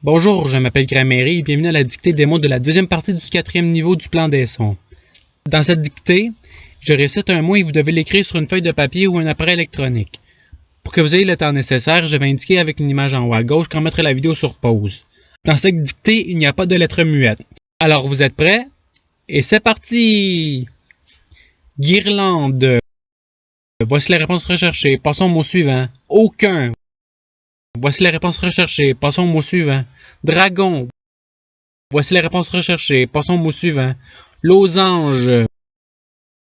Bonjour, je m'appelle Gramairy et bienvenue à la dictée démo de la deuxième partie du 4e niveau du plan des sons. Dans cette dictée, je récite un mot et vous devez l'écrire sur une feuille de papier ou un appareil électronique. Pour que vous ayez le temps nécessaire, je vais indiquer avec une image en haut à gauche quand mettre la vidéo sur pause. Dans cette dictée, il n'y a pas de lettres muettes. Alors vous êtes prêts? Et c'est parti! Guirlande. Voici la réponse recherchée. Passons au mot suivant. Aucun. Voici la réponse recherchée. Passons au mot suivant. Dragon. Voici la réponse recherchée. Passons au mot suivant. Losange.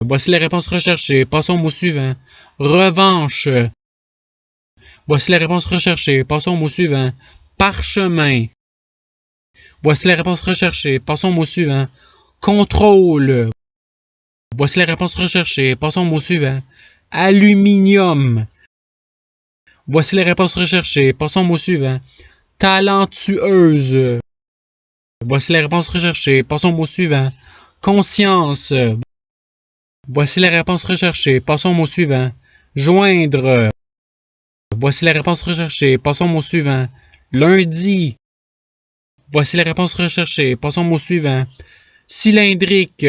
Voici la réponse recherchée. Passons au mot suivant. Revanche. Voici la réponse recherchée. Passons au mot suivant. Parchemin. Voici la réponse recherchée. Passons au mot suivant. Contrôle. Voici la réponse recherchée. Passons au mot suivant. Aluminium. Voici la réponse recherchée. Passons au mot suivant. Talentueuse. Voici la réponse recherchée. Passons au mot suivant. Conscience. Voici la réponse recherchée. Passons au mot suivant. Joindre. Voici la réponse recherchée. Passons au mot suivant. Lundi. Voici la réponse recherchée. Passons au mot suivant. Cylindrique.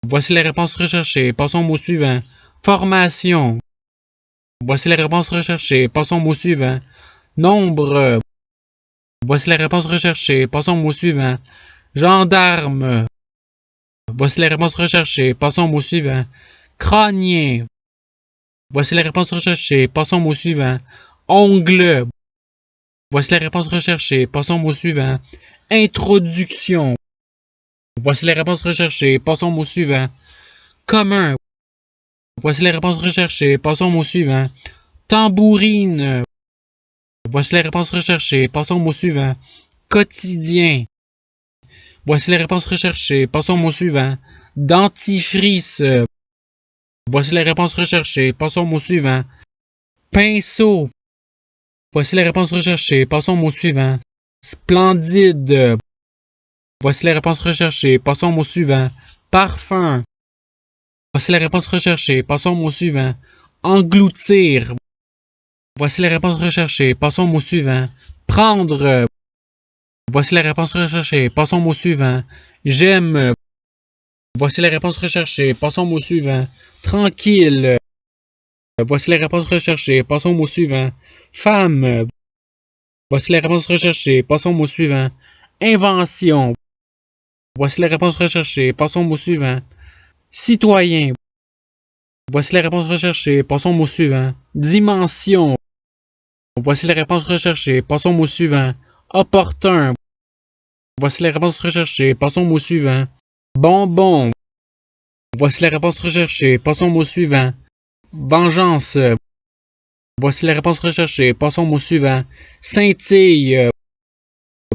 Voici la réponse recherchée. Passons au mot suivant. Formation. Voici la réponse recherchée. Passons au mot suivant. Nombre. Voici la réponse recherchée. Passons au mot suivant. Gendarme. Voici la réponse recherchée. Passons au mot suivant. Crânien. Voici la réponse recherchée. Passons au mot suivant. Ongle. Voici la réponse recherchée. Passons au mot suivant. Introduction. Voici la réponse recherchée. Passons au mot suivant. Commun. Voici la réponse recherchée. Passons au mot suivant. Tambourine. Voici la réponse recherchée. Passons au mot suivant. Quotidien. Voici la réponse recherchée. Passons au mot suivant. Dentifrice. Voici la réponse recherchée. Passons au mot suivant. Pinceau. Voici la réponse recherchée. Passons au mot suivant. Splendide. Voici la réponse recherchée. Passons au mot suivant. Parfum. Voici la réponse recherchée. Passons au mot suivant. Engloutir. Voici la réponse recherchée. Passons au mot suivant. Prendre. Voici la réponse recherchée. Passons au mot suivant. J'aime. Voici la réponse recherchée. Passons au mot suivant. Tranquille. Voici la réponse recherchée. Passons au mot suivant. Femme. Voici la réponse recherchée. Passons au mot suivant. Invention. Voici la réponse recherchée. Passons au mot suivant. Citoyen. Voici la réponse recherchée. Passons au mot suivant. Dimension. Voici la réponse recherchée. Passons au mot suivant. Opportun. Voici la réponse recherchée. Passons au mot suivant. Bonbon. Voici la réponse recherchée. Passons au mot suivant. Vengeance. Voici la réponse recherchée. Passons au mot suivant. Scintille.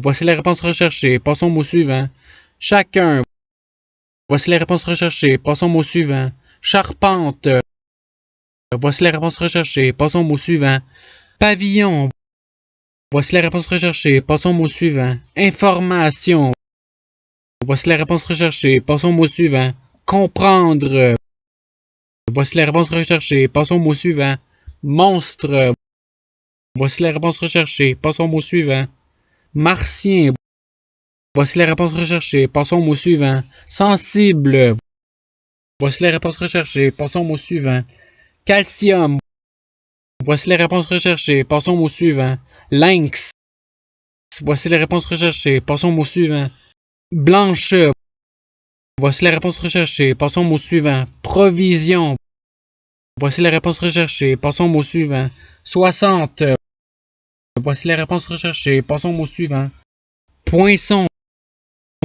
Voici la réponse recherchée. Passons au mot suivant. Chacun. Voici la réponse recherchée. Passons au mot suivant. Charpente. Voici la réponse recherchée. Passons au mot suivant. Pavillon. Voici la réponse recherchée. Passons au mot suivant. Information. Voici la réponse recherchée. Passons au mot suivant. Comprendre. Voici la réponse recherchée. Passons au mot suivant. Monstre. Voici la réponse recherchée. Passons au mot suivant. Martien. Voici la réponse recherchée. Passons au mot suivant. Sensible. Voici la réponse recherchée. Passons au mot suivant. Calcium. Voici la réponse recherchée. Passons au mot suivant. Lynx. Voici la réponse recherchée. Passons au mot suivant. Blanche. Voici la réponse recherchée. Passons au mot suivant. Provision. Voici la réponse recherchée. Passons au mot suivant. 60. Voici la réponse recherchée. Passons au mot suivant. Poinçon.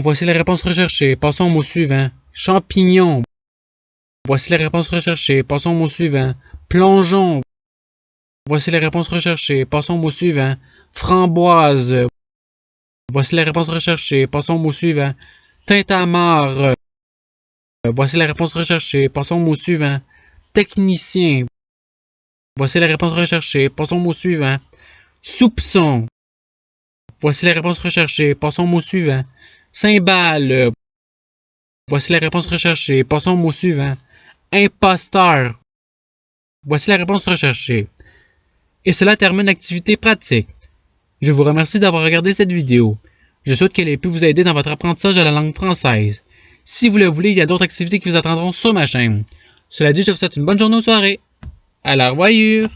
Voici la réponse recherchée. Passons au mot suivant. Champignon. Voici la réponse recherchée. Passons au mot suivant. Plongeon. Voici la réponse recherchée. Passons au mot suivant. Framboise. Voici la réponse recherchée. Passons au mot suivant. Tintamarre. Voici la réponse recherchée. Passons au mot suivant. Technicien. Voici la réponse recherchée. Passons au mot suivant. Soupçon. Voici la réponse recherchée. Passons au mot suivant. Cymbale. Voici la réponse recherchée. Passons au mot suivant. Imposteur. Voici la réponse recherchée. Et cela termine l'activité pratique. Je vous remercie d'avoir regardé cette vidéo. Je souhaite qu'elle ait pu vous aider dans votre apprentissage de la langue française. Si vous le voulez, il y a d'autres activités qui vous attendront sur ma chaîne. Cela dit, je vous souhaite une bonne journée ou soirée. À la revoyure!